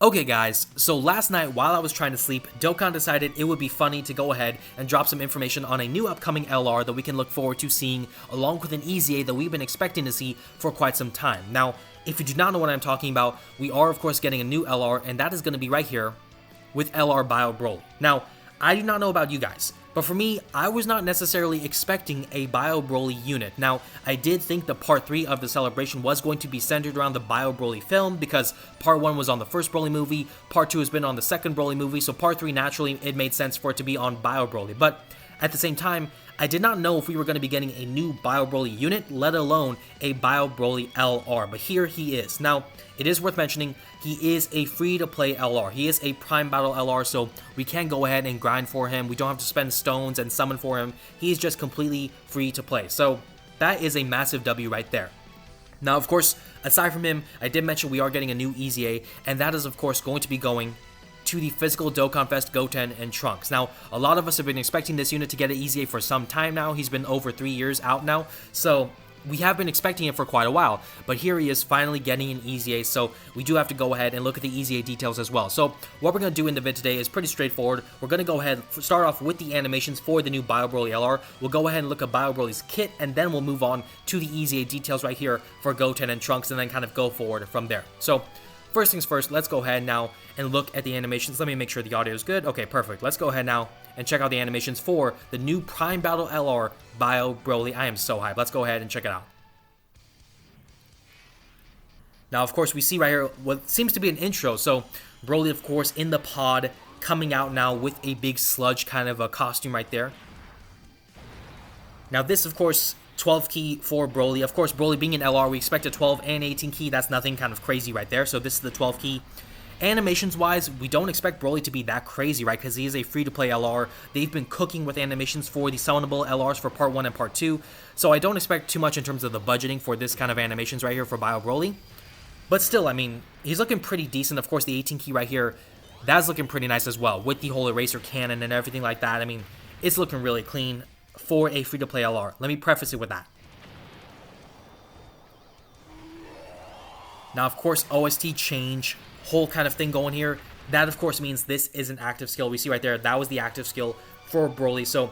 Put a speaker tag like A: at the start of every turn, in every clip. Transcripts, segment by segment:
A: Okay guys, so last night while I was trying to sleep, Dokkan decided it would be funny to go ahead and drop some information on a new upcoming LR that we can look forward to seeing along with an EZA that we've been expecting to see for quite some time. Now, if you do not know what I'm talking about, we are of course getting a new LR, and that is going to be right here with LR Bio BROLY. Now, I do not know about you guys, but for me, I was not necessarily expecting a Bio BROLY unit. Now, I did think the part 3 of the celebration was going to be centered around the Bio BROLY film, because part 1 was on the first BROLY movie, part 2 has been on the second BROLY movie, so part 3 naturally it made sense for it to be on Bio BROLY. But at the same time, I did not know if we were going to be getting a new Bio BROLY unit, let alone a Bio BROLY LR, but here he is. Now, it is worth mentioning, he is a free-to-play LR. He is a Prime Battle LR, so we can go ahead and grind for him. We don't have to spend stones and summon for him. He's just completely free to play. So that is a massive W right there. Now, of course, aside from him, I did mention we are getting a new EZA, and that is, of course, going to be going to the physical Dokkan Fest Goten and Trunks. Now, a lot of us have been expecting this unit to get an EZA for some time now. He's been over 3 years out now, so we have been expecting it for quite a while, but here he is finally getting an EZA, so we do have to go ahead and look at the EZA details as well. So what we're going to do in the vid today is pretty straightforward. We're going to go ahead and start off with the animations for the new Bio BROLY LR. We'll go ahead and look at Bio BROLY's kit, and then we'll move on to the EZA details right here for Goten and Trunks, and then kind of go forward from there. So first things first, let's go ahead now and look at the animations. Let me make sure the audio is good. Okay, perfect. Let's go ahead now and check out the animations for the new Prime Battle LR Bio BROLY. I am so hyped. Let's go ahead and check it out. Now, of course, we see right here what seems to be an intro. So BROLY, of course, in the pod, coming out now with a big sludge kind of a costume right there. Now, this, of course, 12 key for BROLY. Of course, BROLY being an LR, we expect a 12 and 18 key. That's nothing kind of crazy right there. So this is the 12 key. Animations-wise, we don't expect BROLY to be that crazy, right? Because he is a free-to-play LR. They've been cooking with animations for the summonable LRs for Part 1 and Part 2. So I don't expect too much in terms of the budgeting for this kind of animations right here for Bio BROLY. But still, I mean, he's looking pretty decent. Of course, the 18 key right here, that's looking pretty nice as well. With the whole eraser cannon and everything like that, I mean, it's looking really clean for a free-to-play LR. Let me preface it with that. Now, of course, OST change, whole kind of thing going here. That, of course, means this is an active skill. We see right there, that was the active skill for BROLY. So,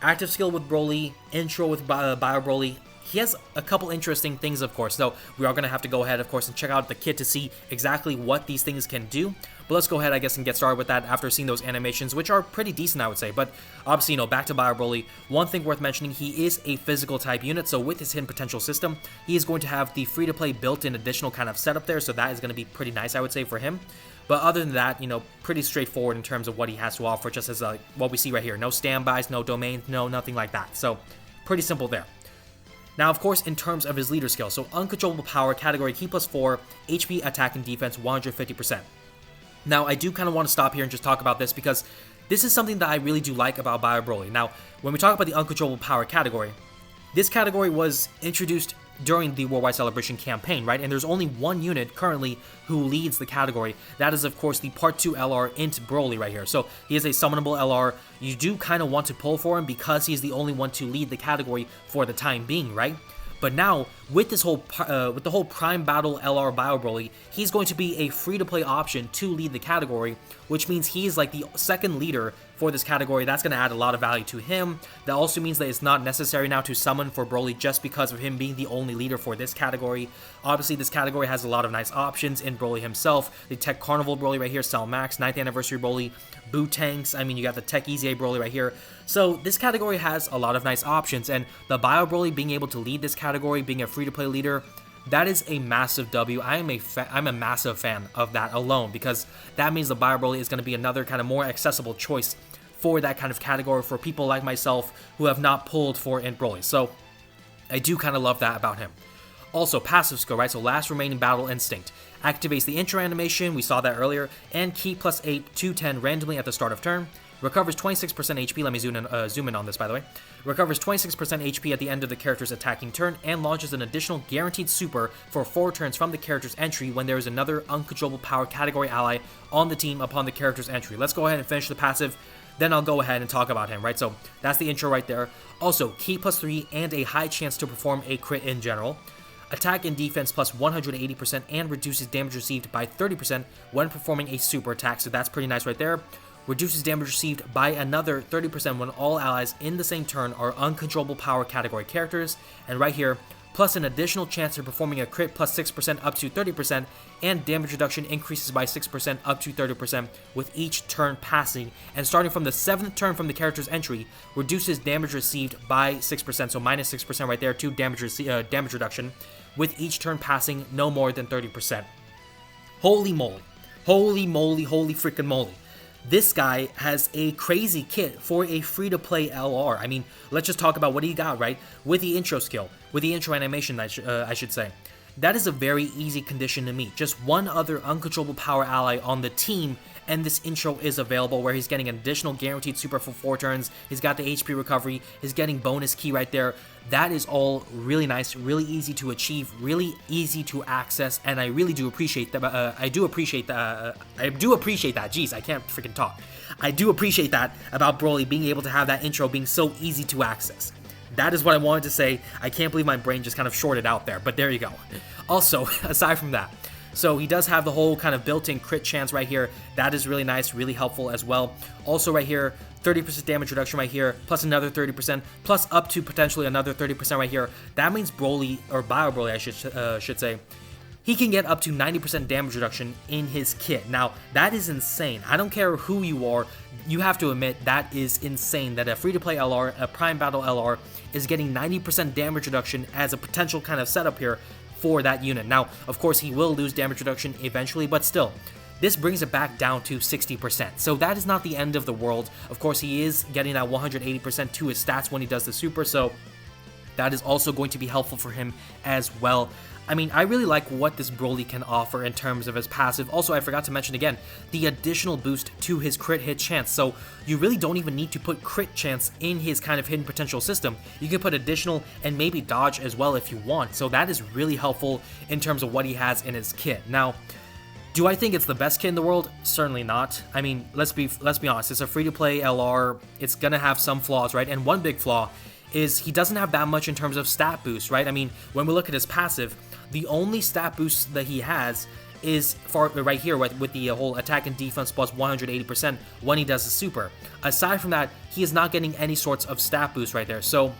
A: active skill with BROLY, intro with Bio BROLY. He has a couple interesting things, of course, so we are going to have to go ahead, of course, and check out the kit to see exactly what these things can do. But let's go ahead, I guess, and get started with that after seeing those animations, which are pretty decent, I would say. But obviously, back to Bio BROLY, one thing worth mentioning, he is a physical type unit, so with his hidden potential system, he is going to have the free-to-play built-in additional kind of setup there, so that is going to be pretty nice, I would say, for him. But other than that, pretty straightforward in terms of what he has to offer, just as what we see right here. No standbys, no domains, no nothing like that. So, pretty simple there. Now, of course, in terms of his leader skill, so uncontrollable power, category Ki +4, HP, attack, and defense 150%. Now, I do kind of want to stop here and just talk about this because this is something that I really do like about Bio BROLY. Now, when we talk about the uncontrollable power category, this category was introduced during the Worldwide Celebration campaign, right? And there's only one unit currently who leads the category. That is, of course, the Part 2 LR into BROLY right here. So he is a summonable LR. You do kind of want to pull for him because he's the only one to lead the category for the time being, right? But now, with this whole with the whole Prime Battle LR Bio BROLY, he's going to be a free-to-play option to lead the category, which means he's like the second leader for this category. That's going to add a lot of value to him. That also means that it's not necessary now to summon for BROLY just because of him being the only leader for this category. Obviously, this category has a lot of nice options in BROLY himself. The Tech Carnival BROLY right here, Cell Max, 9th Anniversary BROLY, Boot Tanks, I mean, you got the Tech EZA BROLY right here. So this category has a lot of nice options, and the Bio BROLY being able to lead this category, being a free-to-play leader, that is a massive W. I'm a massive fan of that alone, because that means the Bio BROLY is going to be another kind of more accessible choice for that kind of category for people like myself who have not pulled for in BROLY. So I do kind of love that about him. Also, passive skill, right? So last remaining battle instinct. Activates the intro animation, we saw that earlier, and Ki +8 to 10 randomly at the start of turn. Recovers 26% HP, let me zoom in on this by the way. Recovers 26% HP at the end of the character's attacking turn, and launches an additional guaranteed super for 4 turns from the character's entry when there is another uncontrollable power category ally on the team upon the character's entry. Let's go ahead and finish the passive, then I'll go ahead and talk about him, right? So that's the intro right there. Also, Ki +3 and a high chance to perform a crit in general. attack and defense plus 180%, and reduces damage received by 30% when performing a super attack, so that's pretty nice right there. Reduces damage received by another 30% when all allies in the same turn are uncontrollable power category characters, and right here, plus an additional chance of performing a crit plus 6% up to 30%, and damage reduction increases by 6% up to 30% with each turn passing, and starting from the 7th turn from the character's entry, reduces damage received by 6%, so minus 6% right there to damage reduction, with each turn passing no more than 30%. Holy moly. Holy moly, holy freaking moly. This guy has a crazy kit for a free-to-play LR. I mean, let's just talk about what he got, right? With the intro skill, with the intro animation, I should say. That is a very easy condition to meet. Just one other uncontrollable power ally on the team, and this intro is available where he's getting an additional guaranteed super for 4 turns. He's got the HP recovery. He's getting bonus ki right there. That is all really nice, really easy to achieve, really easy to access, and I really do appreciate that. I do appreciate that. Jeez, I can't freaking talk. I do appreciate that about BROLY being able to have that intro being so easy to access. That is what I wanted to say. I can't believe my brain just kind of shorted out there, but there you go. Also, aside from that, so he does have the whole kind of built-in crit chance right here. That is really nice, really helpful as well. Also right here, 30% damage reduction right here, plus another 30%, plus up to potentially another 30% right here. That means BROLY, or BioBROLY I should say, he can get up to 90% damage reduction in his kit. Now, that is insane. I don't care who you are, you have to admit that is insane that a free-to-play LR, a Prime Battle LR, is getting 90% damage reduction as a potential kind of setup here for that unit. Now, of course, he will lose damage reduction eventually, but still, this brings it back down to 60%. So that is not the end of the world. Of course, he is getting that 180% to his stats when he does the super, so that is also going to be helpful for him as well. I mean, I really like what this BROLY can offer in terms of his passive. Also, I forgot to mention again, the additional boost to his crit hit chance. So you really don't even need to put crit chance in his kind of hidden potential system. You can put additional and maybe dodge as well if you want. So that is really helpful in terms of what he has in his kit. Now, do I think it's the best kit in the world? Certainly not. I mean, let's be honest. It's a free-to-play LR. It's gonna have some flaws, right? And one big flaw is he doesn't have that much in terms of stat boost, right? I mean, when we look at his passive, the only stat boost that he has is right here with the whole attack and defense plus 180% when he does the super. Aside from that, he is not getting any sorts of stat boost right there. So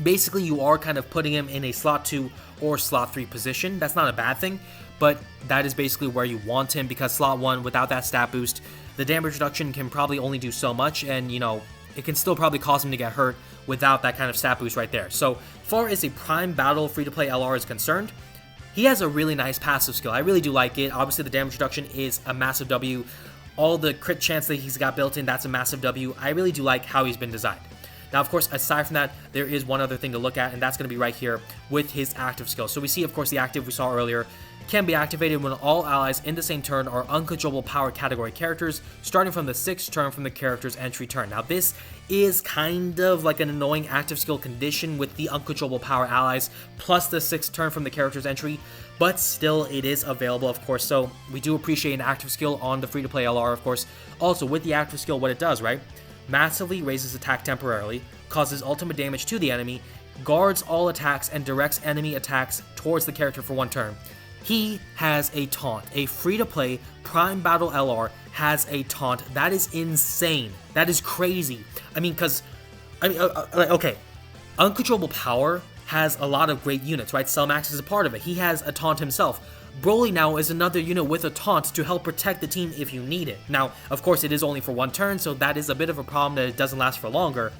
A: basically, you are kind of putting him in a slot 2 or slot 3 position. That's not a bad thing, but that is basically where you want him, because slot 1, without that stat boost, the damage reduction can probably only do so much, and, you know, it can still probably cause him to get hurt without that kind of stat boost right there. So, far as a Prime Battle free-to-play LR is concerned, he has a really nice passive skill. I really do like it. Obviously, the damage reduction is a massive W. All the crit chance that he's got built in, that's a massive W. I really do like how he's been designed. Now, of course, aside from that, there is one other thing to look at, and that's going to be right here with his active skill. So we see, of course, the active we saw earlier can be activated when all allies in the same turn are uncontrollable power category characters, starting from the 6th turn from the character's entry turn. Now, this is kind of like an annoying active skill condition with the uncontrollable power allies, plus the 6th turn from the character's entry, but still, it is available, of course, so we do appreciate an active skill on the free-to-play LR, of course. Also, with the active skill, what it does, right? Massively raises attack temporarily, causes ultimate damage to the enemy, guards all attacks, and directs enemy attacks towards the character for 1 turn. He has a taunt. A free-to-play Prime Battle LR has a taunt. That is insane. That is crazy. I mean, okay, Uncontrollable Power has a lot of great units, right? Cellmax is a part of it. He has a taunt himself. BROLY now is another unit with a taunt to help protect the team if you need it. Now, of course, it is only for 1 turn, so that is a bit of a problem that it doesn't last for longer.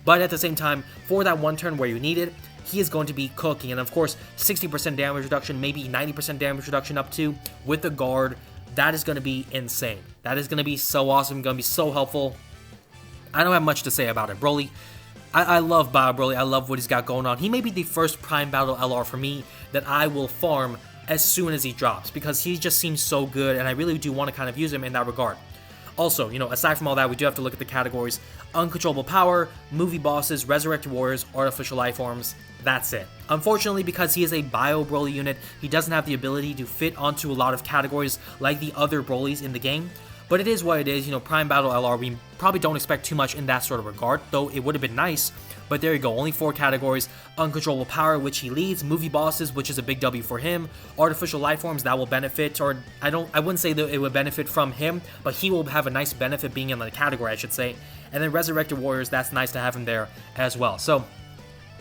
A: But at the same time, for that 1 turn where you need it, he is going to be cooking. And of course, 60% damage reduction, maybe 90% damage reduction up to, with the guard, that is going to be insane. That is going to be so awesome, going to be so helpful. I don't have much to say about it. BROLY, I love BioBROLY. I love what he's got going on. He may be the first Prime Battle LR for me that I will farm as soon as he drops, because he just seems so good, and I really do want to kind of use him in that regard. Also, you know, aside from all that, we do have to look at the categories: Uncontrollable Power, Movie Bosses, Resurrected Warriors, Artificial Life Forms. That's it. Unfortunately, because he is a BioBROLY unit, he doesn't have the ability to fit onto a lot of categories like the other Brolys in the game. But it is what it is. You know, Prime Battle LR, we probably don't expect too much in that sort of regard, though it would have been nice. But there you go, only 4 categories. Uncontrollable power, which he leads. Movie bosses, which is a big W for him. Artificial life forms, that will benefit, or I wouldn't say that it would benefit from him, but he will have a nice benefit being in the category, I should say. And then Resurrected Warriors, that's nice to have him there as well. So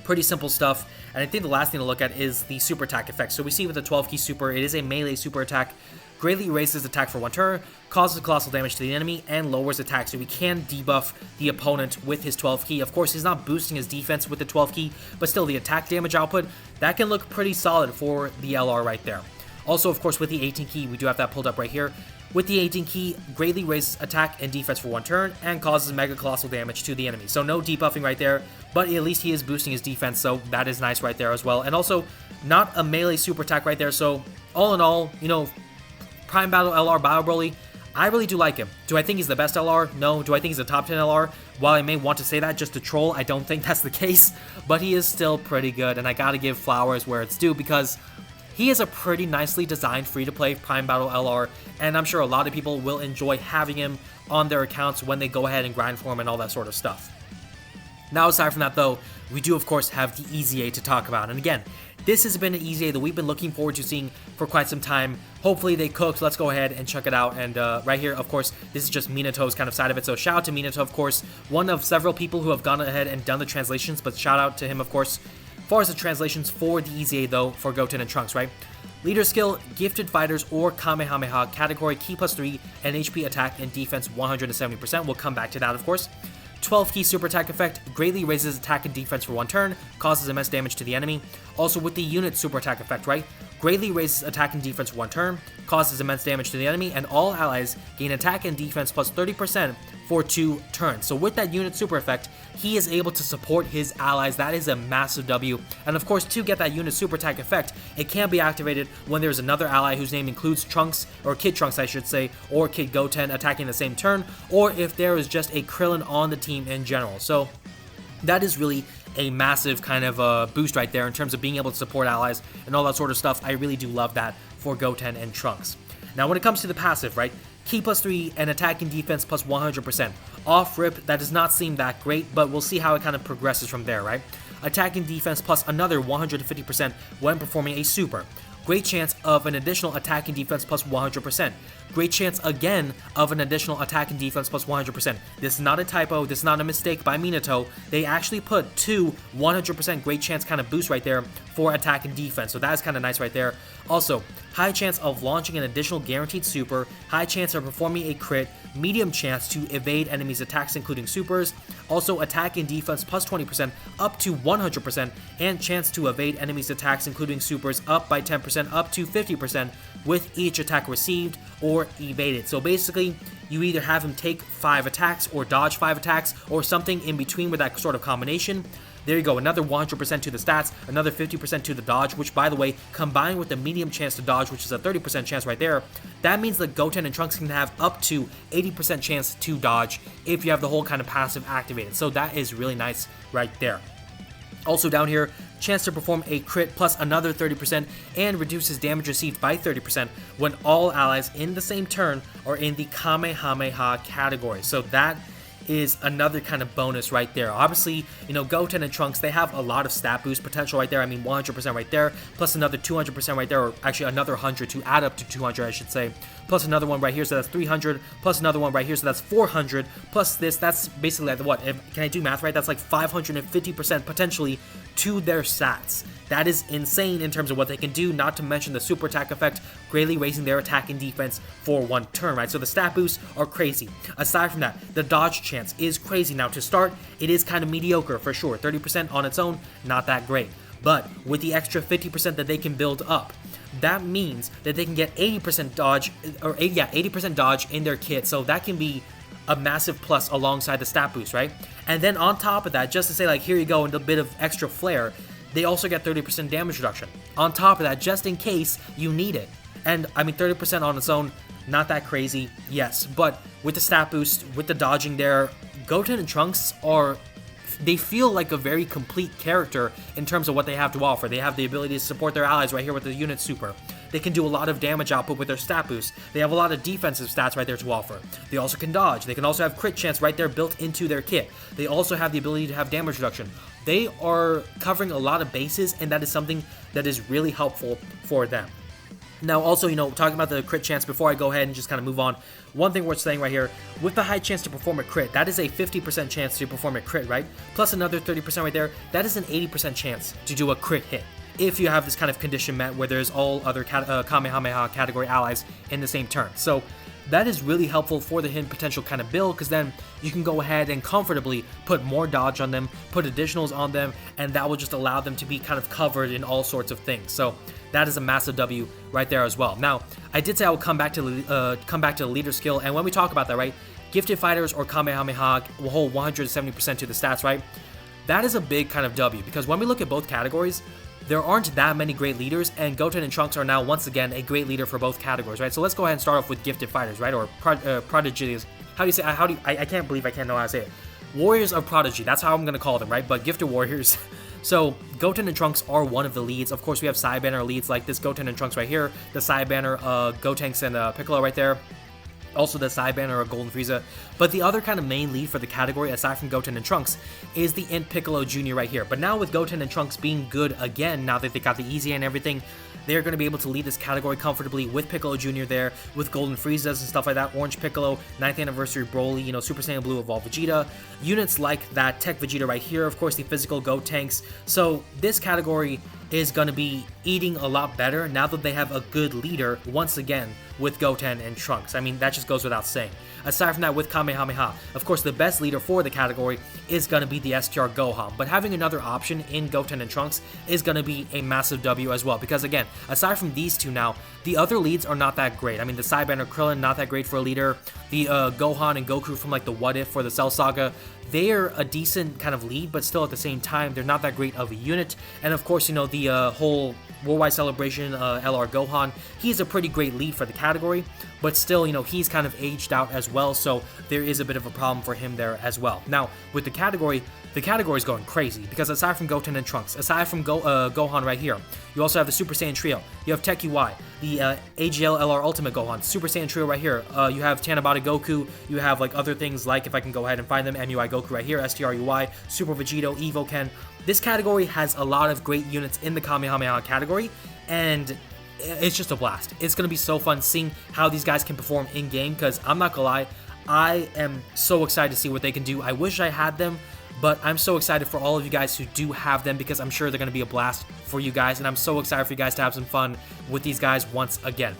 A: pretty simple stuff. And I think the last thing to look at is the super attack effect. So we see with the 12 key super, it is a melee super attack. Greatly raises attack for 1 turn, causes colossal damage to the enemy, and lowers attack. So we can debuff the opponent with his 12 key. Of course, he's not boosting his defense with the 12 key, but still the attack damage output, that can look pretty solid for the LR right there. Also, of course, with the 18 key, we do have that pulled up right here. With the 18 key, greatly raises attack and defense for 1 turn, and causes mega colossal damage to the enemy. So no debuffing right there, but at least he is boosting his defense, so that is nice right there as well. And also, not a melee super attack right there, so all in all, you know, Prime Battle LR Bio Broly, I really do like him. Do I think he's the best LR? No. Do I think he's a top 10 LR? While I may want to say that just to troll, I don't think that's the case, but he is still pretty good, and I gotta give flowers where it's due because he is a pretty nicely designed free-to-play Prime Battle LR, and I'm sure a lot of people will enjoy having him on their accounts when they go ahead and grind for him and all that sort of stuff. Now, aside from that, though, we do, of course, have the EZA to talk about. And again, this has been an EZA that we've been looking forward to seeing for quite some time. Hopefully they cooked. Let's go ahead and check it out. And right here, of course, this is just Minato's kind of side of it. So shout out to Minato, of course, one of several people who have gone ahead and done the translations. But shout out to him, of course. As far as the translations for the EZA, though, for Goten and Trunks, right? Leader skill, gifted fighters or Kamehameha category, key +3, and HP attack and defense 170%. We'll come back to that, of course. 12 key super attack effect, greatly raises attack and defense for 1 turn, causes immense damage to the enemy. Also with the unit super attack effect, right? Greatly raises attack and defense for 1 turn, causes immense damage to the enemy, and all allies gain attack and defense plus 30% for 2 turns. So with that unit super effect, he is able to support his allies. That is a massive W. And of course, to get that unit super attack effect, it can be activated when there's another ally whose name includes Trunks, or Kid Trunks I should say, or Kid Goten attacking the same turn, or if there is just a Krillin on the team in general. So that is really a massive kind of boost right there in terms of being able to support allies and all that sort of stuff. I really do love that for Goten and Trunks. Now when it comes to the passive, right? Key +3 and attack and defense plus 100%. Off rip, that does not seem that great, but we'll see how it kind of progresses from there, right? Attack and defense plus another 150% when performing a super. Great chance of an additional attack and defense plus 100%. Great chance again of an additional attack and defense plus 100%. This is not a typo, this is not a mistake by Minato. They actually put 2 100% great chance kind of boosts right there for attack and defense, so that is kind of nice right there. Also, high chance of launching an additional guaranteed super, high chance of performing a crit, medium chance to evade enemies' attacks including supers, also attack and defense plus 20% up to 100%, and chance to evade enemies' attacks including supers up by 10% up to 50% with each attack received or evaded. So basically, you either have him take 5 attacks or dodge 5 attacks or something in between with that sort of combination. There you go, another 100% to the stats, another 50% to the dodge, which by the way, combined with the medium chance to dodge, which is a 30% chance right there, that means that Goten and Trunks can have up to 80% chance to dodge if you have the whole kind of passive activated. So that is really nice right there. Also down here, chance to perform a crit plus another 30% and reduces damage received by 30% when all allies in the same turn are in the Kamehameha category. So that is another kind of bonus right there. Obviously, you know, Goten and Trunks, they have a lot of stat boost potential right there. I mean, 100% right there, plus another 200% right there, or actually another 100 to add up to 200, I should say. Plus another one right here, so that's 300, plus another one right here, so that's 400, plus this, that's basically like, what, can I do math right? That's like 550% potentially to their stats. That is insane in terms of what they can do, not to mention the super attack effect, greatly raising their attack and defense for 1 turn, right? So the stat boosts are crazy. Aside from that, the dodge chance is crazy. Now to start, it is kind of mediocre for sure. 30% on its own, not that great. But with the extra 50% that they can build up, that means that they can get 80% dodge, or 80% dodge in their kit. So that can be a massive plus alongside the stat boost, right? And then on top of that, just to say like, here you go, and a bit of extra flair, they also get 30% damage reduction. On top of that, just in case you need it. And I mean, 30% on its own, not that crazy, yes. But with the stat boost, with the dodging there, Goten and Trunks they feel like a very complete character in terms of what they have to offer. They have the ability to support their allies right here with the unit super. They can do a lot of damage output with their stat boost. They have a lot of defensive stats right there to offer. They also can dodge. They can also have crit chance right there built into their kit. They also have the ability to have damage reduction. they are covering a lot of bases, and that is something that is really helpful for them. Now, also, talking about the crit chance before I go ahead and just kind of move on, one thing worth saying right here, with the high chance to perform a crit, that is a 50% chance to perform a crit, right? Plus another 30% right there, that is an 80% chance to do a crit hit, if you have this kind of condition met where there's all other Kamehameha category allies in the same turn. So that is really helpful for the hidden potential kind of build, because then you can go ahead and comfortably put more dodge on them, put additionals on them, and that will just allow them to be kind of covered in all sorts of things. So that is a massive W right there as well. Now, I did say I would come back to the leader skill, and when we talk about that, right, gifted fighters or Kamehameha will hold 170% to the stats, right? That is a big kind of W, because when we look at both categories, there aren't that many great leaders, and Goten and Trunks are now once again a great leader for both categories, right? So let's go ahead and start off with gifted fighters, right? Or prodigies. How do you say? I can't believe I can't know how to say it. Warriors of Prodigy. That's how I'm gonna call them, right? But gifted warriors. So Goten and Trunks are one of the leads. Of course, we have side banner leads like this Goten and Trunks right here. The side banner Gotenks and Piccolo right there. Also the side banner of Golden Frieza. But the other kind of main lead for the category, aside from Goten and Trunks, is the Int Piccolo Jr. right here. But now with Goten and Trunks being good again, now that they got the EZA and everything, they're going to be able to lead this category comfortably with Piccolo Jr. there, with Golden Friezas and stuff like that, Orange Piccolo, 9th Anniversary Broly, Super Saiyan Blue Evolved Vegeta, units like that Tech Vegeta right here, of course the physical Gotenks. So this category is going to be eating a lot better now that they have a good leader once again with Goten and Trunks. I mean, that just goes without saying. Aside from that, with Kamehameha, of course the best leader for the category is going to be the STR Gohan, but having another option in Goten and Trunks is going to be a massive W as well, because again, aside from these two now, the other leads are not that great. I mean, the side banner Krillin, not that great for a leader. The Gohan and Goku from like the What If for the Cell Saga, they're a decent kind of lead, but still at the same time, they're not that great of a unit. And of course, the whole Worldwide Celebration LR Gohan, he's a pretty great lead for the category, but still, he's kind of aged out as well, so there is a bit of a problem for him there as well. Now, with the category is going crazy, because aside from Goten and Trunks, aside from Gohan right here, you also have the Super Saiyan Trio, you have Tech UI, the AGL LR Ultimate Gohan, Super Saiyan Trio right here, you have Tanabata Goku, you have like other things like, if I can go ahead and find them, MUI Goku right here, STR UI, Super Vegito, Evo Ken. This category has a lot of great units in the Kamehameha category, and it's just a blast. It's going to be so fun seeing how these guys can perform in-game, because I'm not going to lie, I am so excited to see what they can do. I wish I had them, but I'm so excited for all of you guys who do have them, because I'm sure they're going to be a blast for you guys, and I'm so excited for you guys to have some fun with these guys once again.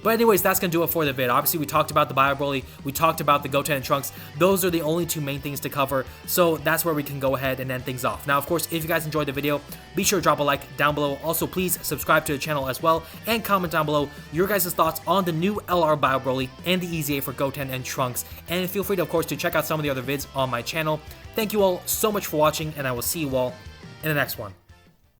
A: But anyways, that's going to do it for the vid. Obviously, we talked about the BROLY, we talked about the Goten and Trunks. Those are the only two main things to cover, so that's where we can go ahead and end things off. Now, of course, if you guys enjoyed the video, be sure to drop a like down below. Also, please subscribe to the channel as well, and comment down below your guys' thoughts on the new LR BROLY and the EZA for Goten and Trunks. And feel free to, of course, to check out some of the other vids on my channel. Thank you all so much for watching, and I will see you all in the next one.